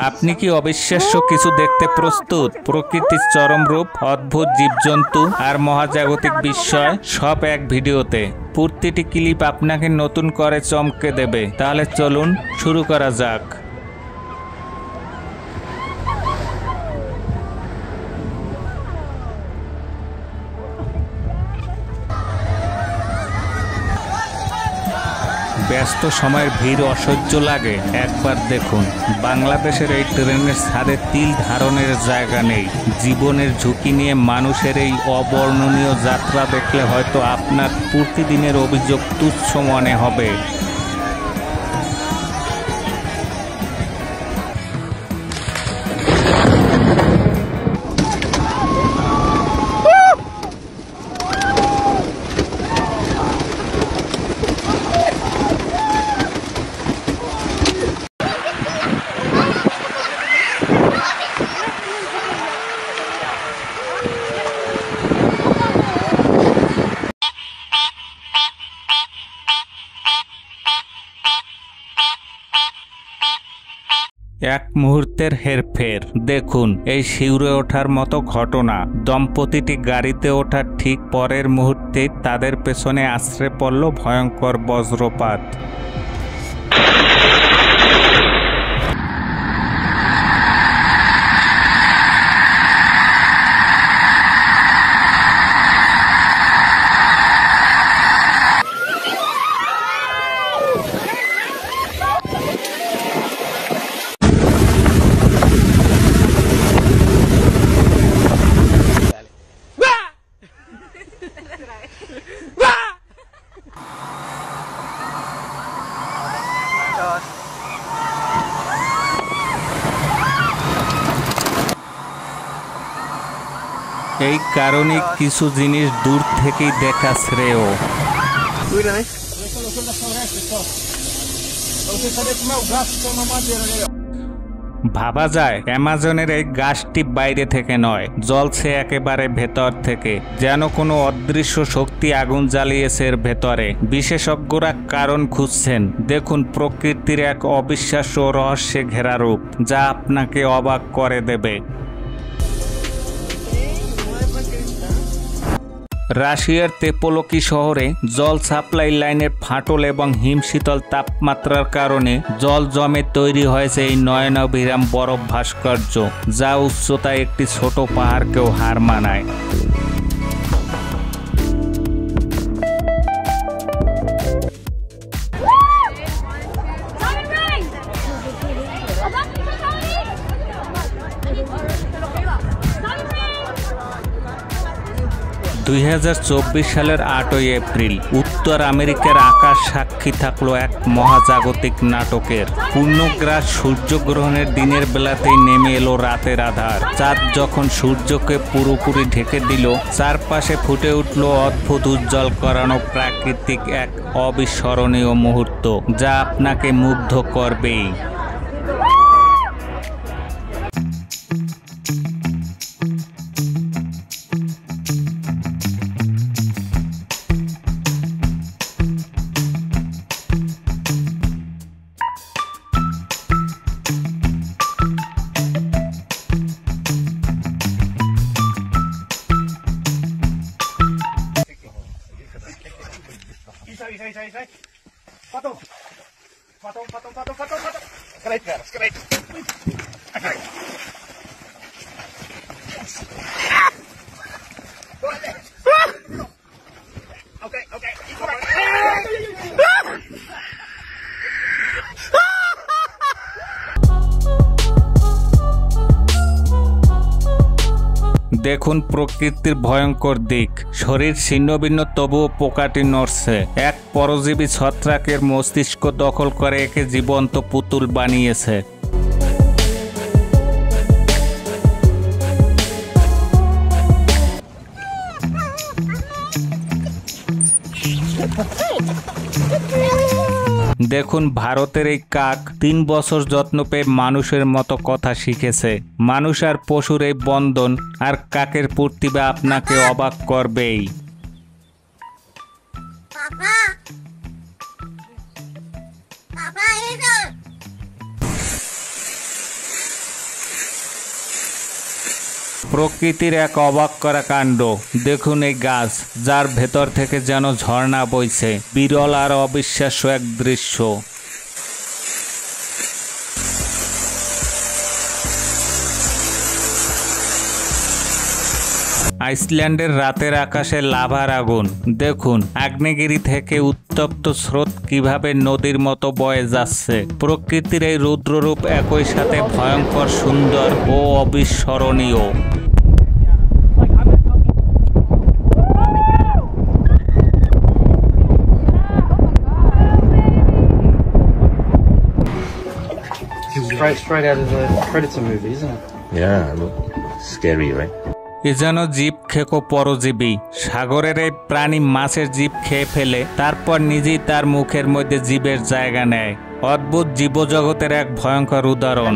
আপনি কি অবিশ্বাস্য কিছু দেখতে প্রস্তুত? প্রকৃতির চরম রূপ, অদ্ভুত জীবজন্তু আর মহাজাগতিক বিস্ময় সব এক ভিডিওতে। প্রতিটি ক্লিপ আপনাকে নতুন করে চমকে দেবে। তাহলে চলুন শুরু করা যাক। ব্যস্ত সময়ের ভিড় অসহ্য লাগে। একবার দেখুন, বাংলাদেশের এই ট্রেনের ছাদে তিল ধারণের জায়গা নেই। জীবনের ঝুঁকি নিয়ে মানুষের এই অবর্ণনীয় যাত্রা দেখলে হয়তো আপনার প্রতিদিনের অভিযোগ তুচ্ছ মনে হবে। এক মুহূর্তের হেরফের। দেখুন এই শিউরে ওঠার মতো ঘটনা। দম্পতিটি গাড়িতে ওঠার ঠিক পরের মুহূর্তেই তাদের পেছনে আছড়ে পড়ল ভয়ঙ্কর বজ্রপাত। এই কারণে কিছু জিনিস দূর থেকেই দেখা শ্রেয়। ভাবা যায় অ্যামাজনের এই গাছটি বাইরে থেকে নয়, জ্বলছে একেবারে ভেতর থেকে, যেন কোনো অদৃশ্য শক্তি আগুন জ্বালিয়েছে এর ভেতরে। বিশেষজ্ঞরা কারণ খুঁজছেন। দেখুন প্রকৃতির এক অবিশ্বাস্য রহস্যে ঘেরা রূপ, যা আপনাকে অবাক করে দেবে। রাশিয়ার তেপোলকি শহরে জল সাপ্লাই লাইনের ফাটল এবং হিমশীতল তাপমাত্রার কারণে জল জমে তৈরি হয়েছে এই নয়নাভিরাম বরফ ভাস্কর্য, যা উচ্চতায় একটি ছোট পাহাড়কেও হার মানায়। সালের 8ই এপ্রিল উত্তর আমেরিকার আকাশ সাক্ষী থাকলো এক মহাজাগতিক নাটকের। পূর্ণগ্রাস সূর্যগ্রহণের দিনের বেলাতেই নেমে এলো রাতের আধার। চাঁদ যখন সূর্যকে পুরোপুরি ঢেকে দিল, চারপাশে ফুটে উঠল অদ্ভুত উজ্জ্বল করানো প্রাকৃতিক এক অবিস্মরণীয় মুহূর্ত, যা আপনাকে মুগ্ধ করবেই। দেখুন প্রকৃতির ভয়ঙ্কর দিক। শরীর ছিন্নভিন্ন তবুও পোকাটি নড়ছে। এক পরজীবী ছত্রাকের মস্তিষ্ক দখল করে একে জীবন্ত পুতুল বানিয়েছে। দেখুন ভারতের এই কাক 3 বছর যত্ন পেয়ে মানুষের মতো কথা শিখেছে। মানুষ আর পশুর এই বন্ধন আর কাকের প্রতিভা আপনাকে অবাক করবেই। প্রকৃতির এক অবাক করা কাণ্ড। দেখুন এই গাছ, যার ভেতর থেকে যেন ঝর্ণা বইছে। বিরল আর অবিশ্বাস্য এক দৃশ্য। আইসল্যান্ডের রাতের আকাশে লাভার আগুন। দেখুন আগ্নেয়গিরি থেকে উত্তপ্ত স্রোত কিভাবে নদীর মতো বয়ে যাচ্ছে। প্রকৃতির এই রুদ্ররূপ একই সাথে ভয়ঙ্কর, সুন্দর ও অবিস্মরণীয়। Straight out of the Predator movie, isn't it? Yeah, look, scary, right? এ যেন জীব খেকো পরজীবী। সাগরের এই প্রাণী মাছের জীব খেয়ে ফেলে, তারপর নিজেই তার মুখের মধ্যে জীবের জায়গা নেয়। অদ্ভুত জীবজগতের এক ভয়ঙ্কর উদাহরণ।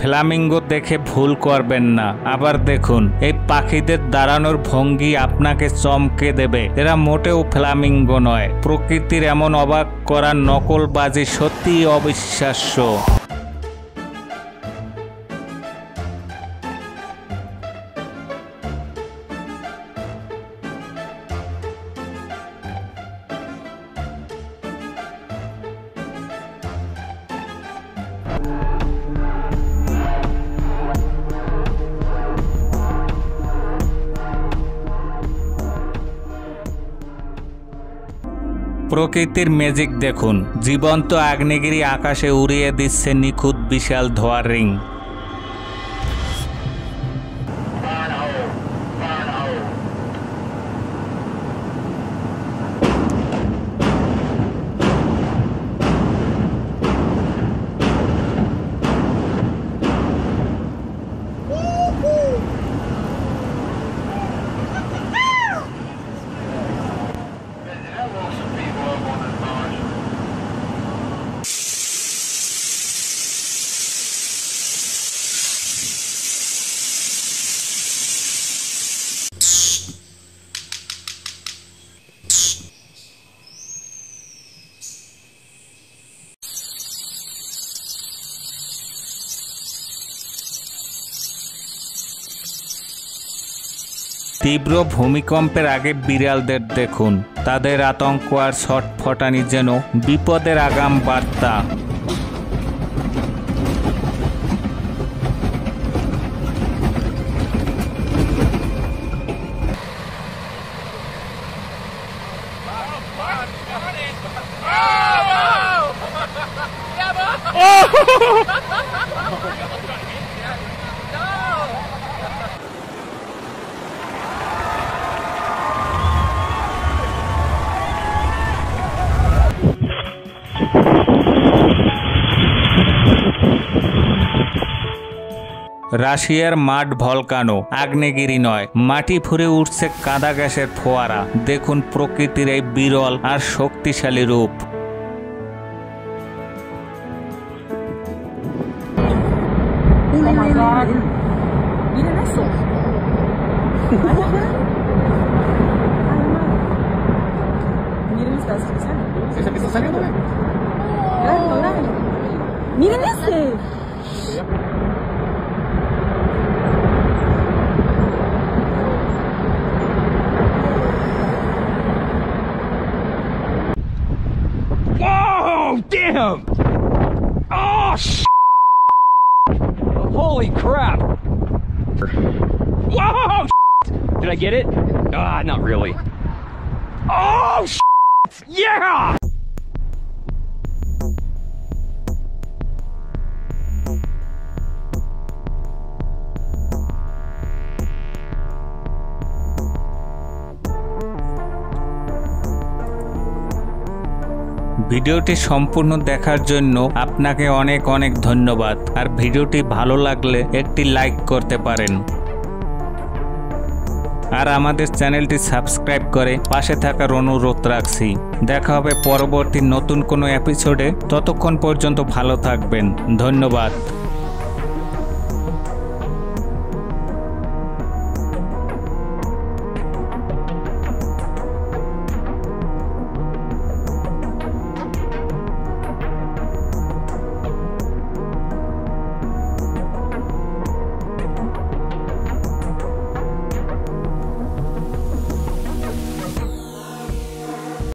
ফ্লামিঙ্গো দেখে ভুল করবেন না। আবার দেখুন এই পাখিদের দাঁড়ানোর ভঙ্গি আপনাকে চমকে দেবে। এরা মোটেও ফ্লামিঙ্গো নয়। প্রকৃতির এমন অবাক করা নকলবাজি সত্যিই অবিশ্বাস্য। প্রকৃতির ম্যাজিক দেখুন। জীবন্ত আগ্নেয়গিরি আকাশে উড়িয়ে দিচ্ছে নিখুঁত বিশাল ধোঁয়ার রিং। তীব্র ভূমিকম্পের আগে বিড়ালদের দেখুন। তাদের আতঙ্ক আর ছটফটানি যেন বিপদের আগাম বার্তা। রাশিয়ার মাড ভলকানো আগ্নেয়গিরি নয়, মাটি ফুঁড়ে উঠছে কাদা গ্যাসের ফোয়ারা। দেখুন প্রকৃতির এই বিরল আর শক্তিশালী রূপ। Miren ese. Oh, damn! Oh, holy crap! Whoa! Did I get it? Ah, not really. Oh, yeah! ভিডিওটি সম্পূর্ণ দেখার জন্য আপনাকে অনেক অনেক ধন্যবাদ। আর ভিডিওটি ভালো লাগলে একটি লাইক করতে পারেন। আর আমাদের চ্যানেলটি সাবস্ক্রাইব করে পাশে থাকার অনুরোধ রাখছি। দেখা হবে পরবর্তী নতুন কোনো এপিসোডে। ততক্ষণ পর্যন্ত ভালো থাকবেন। ধন্যবাদ।